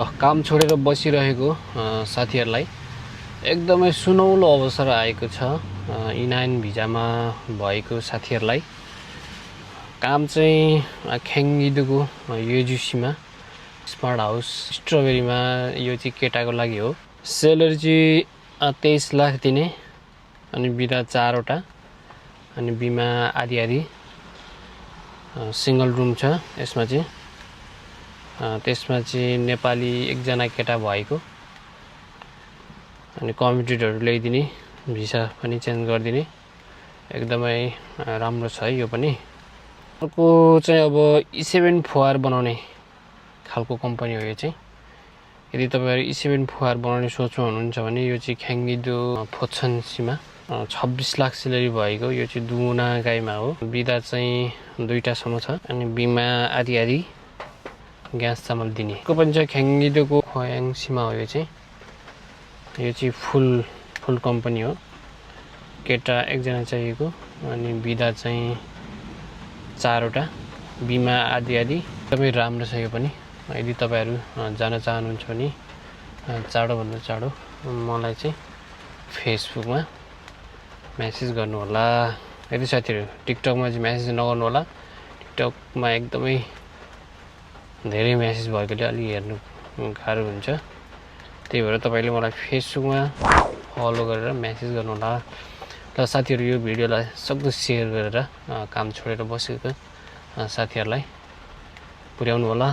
काम छोडेर बसिरहेको साथीहरूलाई एकदमै सुनौलो अवसर आएको छ। इनाइन भिजामा भएको साथीहरूलाई काम चाहिँ ख्याङ्गिदुको युजिसीमा स्मार्ट हाउस स्ट्रबेरीमा यो चाहिँ केटाको लागि हो। सेलरी चाहिँ 23 लाख दिने अनि बिदा 4वटा अनि बिमा आदि आदि। सिंगल रुम छ यसमा चाहिँ। त्यसमा चाहिँ नेपाली एकजना केटा भएको अनि कम्युनिटीहरु ल्याइदिने भिसा पनि चेन्ज गरिदिने एकदमै राम्रो छ है यो पनि। अर्को चाहिँ अब E7 फुवार बनाउने खालको कम्पनी हो यो चाहिँ। यदि तपाईहरु E7 फुवार बनाउने सोचमा हुनुहुन्छ भने यो चाहिँ ख्याङ्गिदो फोछन्सीमा 26 लाख सेलेरी भएको यो चाहिँ दुना गाईमा हो। बिदा चाहिँ 2टा सम्म छ अनि बिमा आदि आदि ग्यास चामल दिने। को पनि छ ख्याङ्गिदोको खोयाङसीमा हो यो चाहिँ। यो चाहिँ फुल कम्पनी हो। केटा एकजना चाहिएको अनि बिदा चाहिँ 4वटा बिमा आदि आदि एकदमै राम्रो छ यो पनि। यदि तपाईहरु जान चाहनुहुन्छ भने चाँडो भन्दा चाँडो मलाई चाहिँ फेसबुकमा मेसेज गर्नु होला। यदि साथीहरु टिकटकमा चाहिँ मेसेज नगर्नु होला। टिकटकमा एकदमै धेरै मेसेज भएकोले अलि हेर्नु गाह्रो हुन्छ। त्यही भएर तपाईले मलाई फेसबुकमा फलो गरेर मेसेज गर्नु होला। र साथीहरु यो भिडियोलाई सक्दो शेयर गरेर काम छोडेर बसेको साथीहरुलाई पुर्याउनु होला।